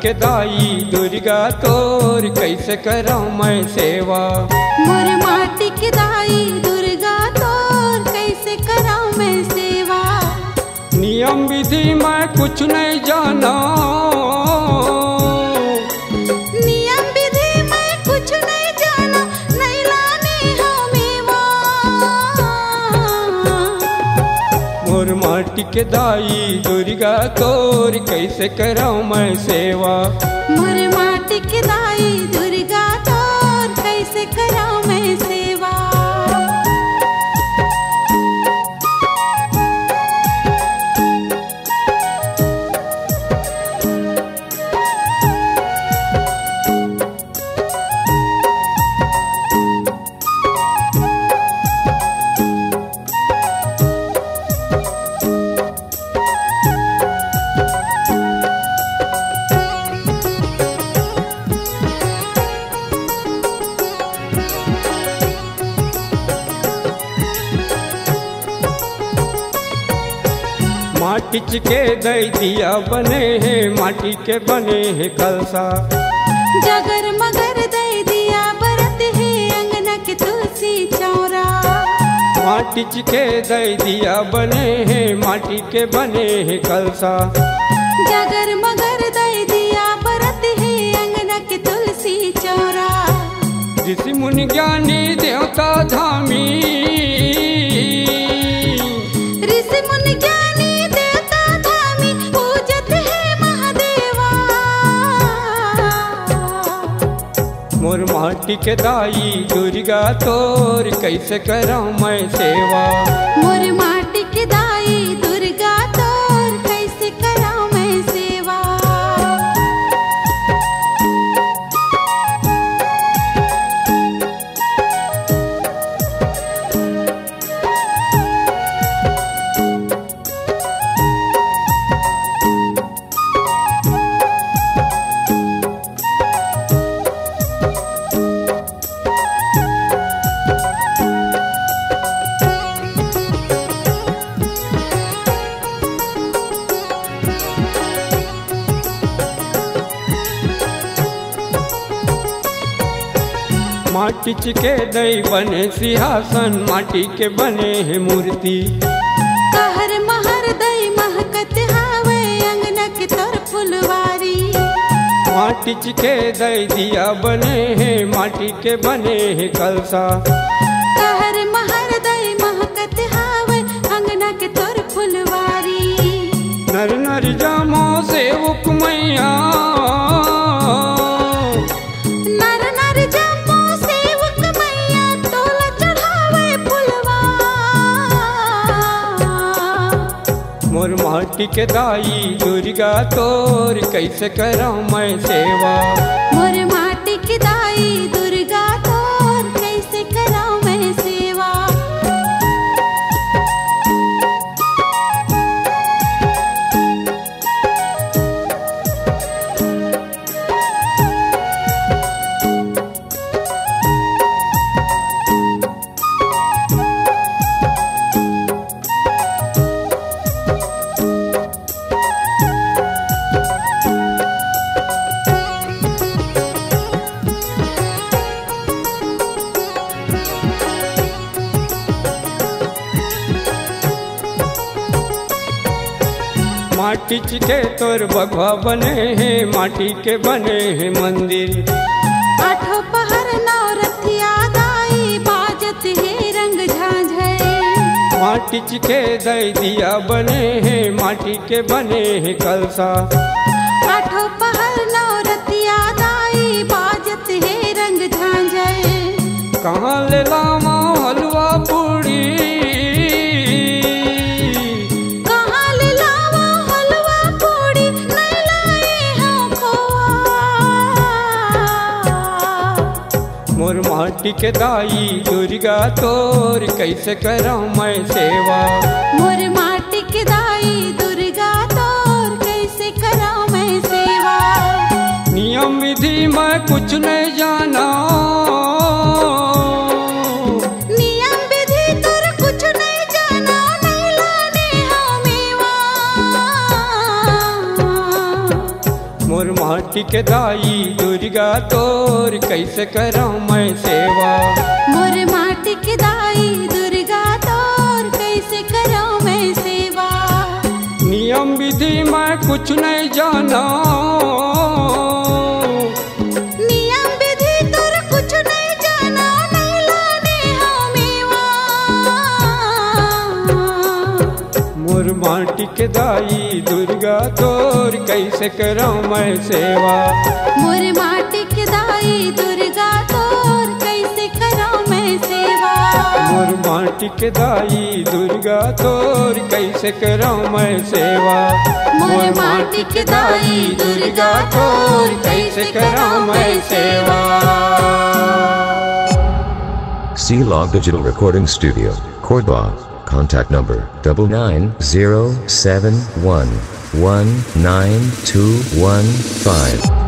के दाई दुर्गा तोर कैसे करा मैं सेवा। मोर माटी के दाई दुर्गा तोर कैसे करा मैं सेवा। नियम विधि मैं कुछ नहीं जाना, नियम विधि मैं कुछ नहीं जाना, नहीं लाने हमेवा। मोर माटी के दाई दुर्गा तोर कैसे करा मैं सेवा। मोर माटी के दाई दुर्गा तोर कैसे करा मैं सेवा। माटी के दई दिया बने हैं, माटी के बने हैं कलसा। जगर मगर दई दिया बरत है, अंगना के तुलसी चौरा। माटी के दई दिया बने हैं, माटी के बने हैं कलसा। जगर मगर दई दिया बरत है, अंगना के तुलसी चौरा। ऋषि मुनि ज्ञानी देवता धामी, ऋषि मुनि ज्ञानी देवता धामी, पूजत है महादेवा। मोर माटी के दाई दुर्गा तोर कैसे करा मैं सेवा। मोर माटी के दाई दुर्गा तोर कैसे करा मैं सेवा। माटी के दई बने सिंहासन, माटी के बने हैं मूर्ति। कहर महर दई महकत हावे, अंगना के तोर फुलवारी। माटी के दई दिया बने हैं, माटी के बने हैं कलसा। कहर महर दई महकत हावे, अंगना के तोर फुलवारी। नर नर जामो सेवक मैया, नर नर जमो सेवक मैया, तोला चढ़ावे फुलवा। मोर माटी के दाई दुर्गा तोर कैसे करा मैं सेवा। मोर माटी के दाई दुर्गा तोर कैसे करा मैं सेवा। माटी के तोर बगवा बने हैं, माटी के बने हैं मंदिर। आठों पहर नौरथिया दाई, बाजत है रंग झांझर। माटी के दई दिया बने हैं, माटी के बने हैं कलसा। आठों पहर नौरथिया दाई, बाजत है रंग झांझर। कहाँ ले लामा हलवा पूड़ी, कहाँ ले लावा हलवा पूड़ी, नहीं लाए हम खोआ। मोर माटी के दाई दुर्गा तोर कैसे करा मैं सेवा। मोर माटी के दाई दुर्गा तोर कैसे करा मैं सेवा। नियम विधि मैं कुछ नहीं जाना, नियम विधि तोर कुछ नहीं जाना, नहीं लाने हमेवा। मोर माटी माटी के दाई दुर्गा तोर कैसे करूं मैं सेवा। मोर माटी के दाई दुर्गा तोर कैसे करूं मैं सेवा। नियम विधि मैं कुछ नहीं जाना, नियम विधि तोर कुछ नहीं जाना, नहीं लाने हो मेवा। मोर माटी के दाई दुर्गा तोर कैसे करूं मैं सेवा। मोर माटी के दाई दुर्गा तोर कैसे करूं मैं सेवा। मोर माटी के दाई दुर्गा तोर कैसे करूं मैं सेवा। मोर माटी के दाई दुर्गा तोर कैसे करूं मैं सेवा। C-Log Digital Recording Studio, Cordoba. Contact number 99071192115.